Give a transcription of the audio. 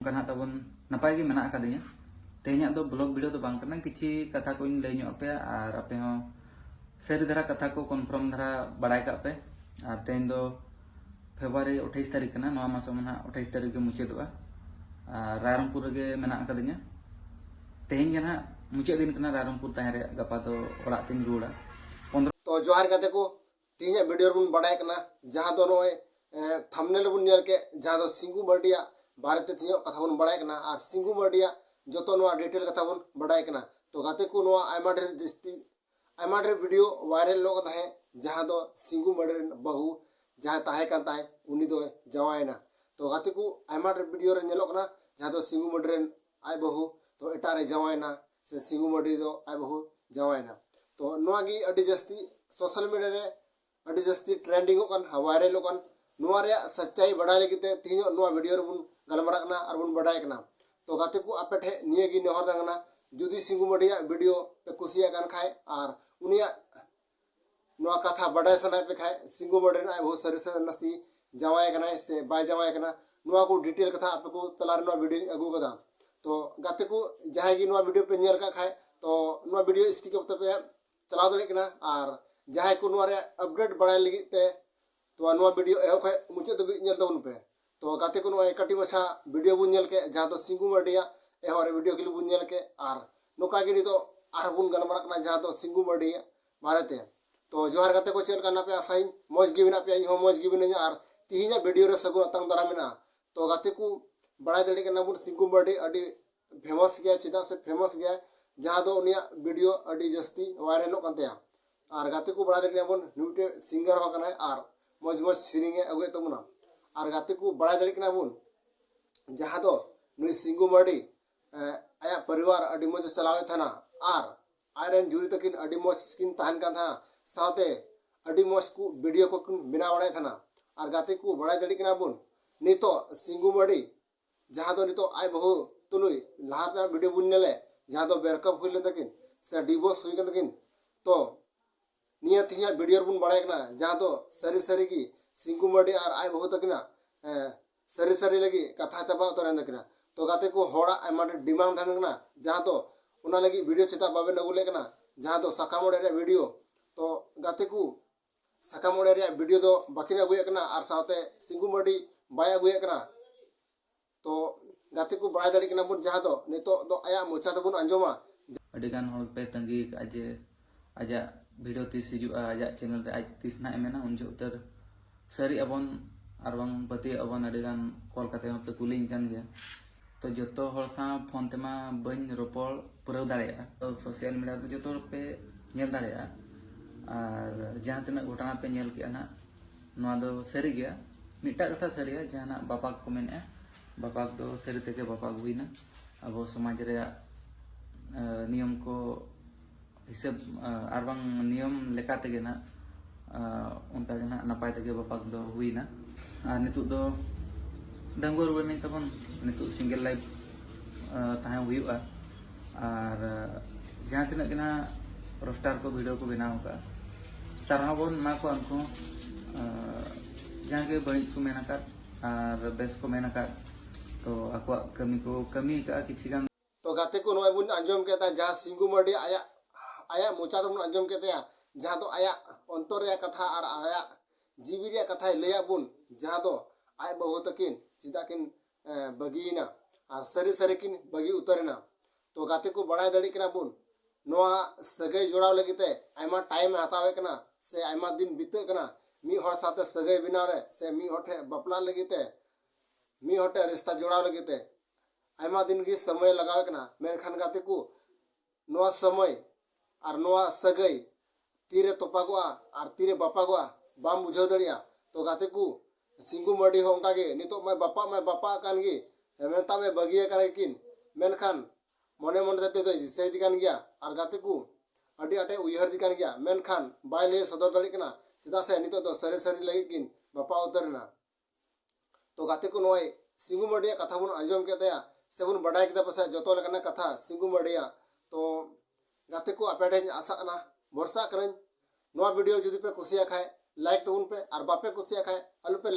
ᱠᱟᱱᱟ ᱛᱟᱵᱚᱱ ᱱᱟᱯᱟᱭ ᱜᱮ ᱢᱮᱱᱟᱜ ᱟᱠᱟᱫᱤᱧᱟ ᱛᱮᱦᱮᱧᱟᱜ ᱫᱚ ᱵᱞᱚᱜ ᱵᱷᱤडियो ᱫᱚ ᱵᱟᱝ ᱠᱟᱱᱟ ᱠᱤᱪᱷᱤ ᱠᱟᱛᱷᱟ ᱠᱚᱧ ᱞᱟᱹᱭ ᱧᱚᱜ ᱟᱯᱮᱭᱟ ᱟᱨ ᱟᱯᱮ ᱦᱚᱸ ᱥᱟᱹᱨᱤ ᱫᱷᱟᱨᱟ ᱠᱟᱛᱷᱟ ᱠᱚ ᱠᱚᱱᱯᱷᱟᱨᱢ ᱫᱷᱟᱨᱟ ᱵᱟᱲᱟᱭ ᱠᱟᱜ ᱯᱮ। ᱟᱨ ᱛᱮᱦᱮᱧ ᱫᱚ ᱯᱷᱮᱵᱨᱩᱣᱟᱨᱤ 28 ᱛᱟᱹᱨᱤᱠᱷ ᱠᱟᱱᱟ, ᱱᱚᱣᱟ ᱢᱟᱥ ᱢᱟ ᱱᱟᱦᱟᱜ 28 ᱛᱟᱹᱨᱤᱠᱷ ᱜᱮ ᱢᱩᱪᱟᱹᱫᱚᱜᱼᱟ ᱟᱨ ᱨᱟᱭᱨᱚᱝᱯᱩᱨ ᱨᱮᱜᱮ ᱢᱮᱱᱟᱜ ᱟᱠᱟᱫᱤᱧᱟ। ᱛᱮᱦᱮᱧ ᱜᱮ ᱱᱟᱦᱟᱜ ᱢᱩᱪᱟᱹᱫ दिन ᱠᱟᱱᱟ ᱨᱟᱭᱨᱚᱝᱯᱩर ᱛᱟᱦᱮᱸ ᱨᱮᱭᱟᱜ, ᱜᱟᱯᱟ ᱫᱚ ᱚᱲᱟᱜ ᱛᱤᱧ ᱨᱩᱣᱟᱹᱲᱟ। तो जोहार गाते को तीन वीडियो बन बड़ा जहाँ दो नॉय थंबनेल बन नेल के जहाँ दो सिंगू मर्डिया भारत तीन कथा बन बड़ा और सिंगू मर्डिया जो तो डिटेल कथा बन बड़ा तो गाते को आयमा ढेर जस्ती आयमा ढेर वीडियो वायरल लोग है जहाँ दो सिंगू मर्डर बहु जहाँ ताहे कान ताहे उनी दो जवायना। तो गाते को आयमा ढेर वीडियो रे नेलो कना जहाँ दो सिंगू मर्डर आय बहु तो एटा रे जवायना से सिंगू मर्डी दो आय बहु जवायना। तो नोआ गी अडी जस्ती सोशल मीडिया रे अडी जस्ती ट्रेंडिंग कान वायरल कान नोआ रे सच्चाई बड़ा लगिते तीन नोआ वीडियो रे बुन गलमरा कना और बुन बड़ाय कना। तो गाते को आपे ठे निये गी नेहर दांगना जुदी सिंगू मर्डिया वीडियो पे कुसिया कान खाए और उनिया नोआ कथा बड़ाय सनाय पे खाए सिंगू मर्डर आय बहुत सरी सरी नसी जवाय कना से बाय जवाय कना नोआ को डिटेल कथा आपे को तलार नोआ वीडियो अगु कदा। तो गाते को जहां गी नोआ वीडियो पे नेल का खाए तो नोआ वीडियो स्किप करते पे चलाव दड़े और जहां को अपडेट बड़ा लगी ते तो वीडियो एहब खाए मुचाद दबी नेल तबन पे। तो गाते को कटी मछा वीडियो बुन नेल के जहां तो सिंगू मर्डिया एहर वीडियो क्लिप बुन नेल के और नोका गे नितो आर बुन गलमारा कना जहां तो सिंगू मर्डिया बारेते। तो जोहार गाते को चेल करना पे आसाई मौज गे बिना पे हो मौज गे बिना और तीहिना वीडियो रे सगुन अतंग दारा मेना। तो गाते को बड़ा दड़े कना बुन सिंगू मर्डी अडी फेमस गया चिदा से फेमस गया जहाँ दो उनिया वीडियो अडी जस्ती वायरल कानतेया और गाते को बड़ा दड़े बन न्यूटे सिंगर हो कना और मौज मौज सिरिंगे अगुए तमुना। और गाते को बड़ा दड़े कना बुन जहाँ दो नुई सिंगू मर्डी आया परिवार अडी मौज चलावे थाना और आयरन जुरी तकिन अडी मौज किन तहन कान था साथे अडी मौज को वीडियो को बिना बड़ा थाना। और गाते को बड़ा दड़े कना बुन नितो सिंगू मर्डी जहाँ दो नितो आय बहु तुनुई लहाता वीडियो बुन नेले जहाँ दो ब्रेकअप हुई तकिन से डिवोर्स हुई तकिन। तो निया तीन वीडियो बुन बड़ा जहाँ दो सरी सरी की सिंगू मर्डी और आय बहु तकिना सरी सरी लगी कथा चाबा उतर तकिना। तो गाते को होड़ा आयमा डिमांड थाना जहाँ दो उना लगी वीडियो चिता बाबे नगुले जहाँ दो साकाम ओडे वीडियो। तो गाते को साकाम ओडे वीडियो दो बाकिन अगुए और साथे सिंगू मर्डी बाय अगुए। तो गाते को बड़ा दड़ी कना बुन जहाँ दो नितो दो आया मोचा तबुन अंजोमा अडिगान हॉल पे तंगी आजे आजा वीडियो तीस हिजुआ आजा चैनल रे आज तीस ना एमेना उन जो उतर सरी अबन और बांग पति अबन अडिगान कॉल करते हम पे कुलिंग कान गया। तो जतो हर सा फोन तेमा बन रोपड़ पुरव दाड़ेया तो सोशल मीडिया पे जतो पे नेल दाड़ेया और जहाँ तिना घटना पे नेल के ना नोआ दो सरी गया मिटा कथा सरिया जहाँ बापा को मेने बापा दो सरी तक बापा हुईना अब समाज रे नियम को हिसाब और बांग नियम लेका तेगे ना उनका ना नपाय तेगे बापा दो हुईना। और नितु दो डंगोर बने तबन नितु सिंगल लाइफ ताहे हुईबा और जहाँ तिना के ना रोस्टार को वीडियो को बनाव का सारा बोन मा को उनको जहाँ के बड़ी को मेना कर और बेस को मेना कर तो आपको कमी का किसी का। तो गाते को नोय बुन अंजम केता जहाँ सिंगू मर्डी आया आया मोचा बुन अंजम केता जहाँ तो आया अंतर रे कथा और आया जीवी रे कथा लया बुन जहाँ तो आय बहु तकिन चिदा किन बगीना और सरी सरी किन बगी उतरना। तो गाते को बड़ा दड़ी कना बुन नोआ सगै जोड़ाव लगते आयमा टाइम हतावे कना से आयमा दिन बीते कना मी हर साथे सगै बिना रे से मी हटे बपला लगते मी हटे रिश्ता जोड़ाव लगते आयमा दिन की समय लगावे कना। मेनखान गाते को नोआ समय और नोआ सगै तीरे तोपागोआ और तीरे बापागोआ बाम बुझाव दड़िया। तो गाते को सिंगू मर्डी हो उनका गे नितो मैं बापा कान गे मेनता में बगिए किन मेनखान मने मने देते तो दिसे दिकान गया और गाते को अडी आटे उयहर दिकान गया मेनखान बाय ले सदर दड़ी कना चिदा से नितो तो सरे सरी लगी किन बापा उतरना। तो गाते को नोय सिंगू मर्डिया कथा बुन अंजम केतया से बुन बड़ाय केता पसे जतो लेकना कथा सिंगू मर्डिया। तो गाते को आपे आशा कना भरोसा करन नोआ वीडियो जुदी पे कुसिया खाए लाइक तबुन पे और बापे कुसिया खाए आलू पे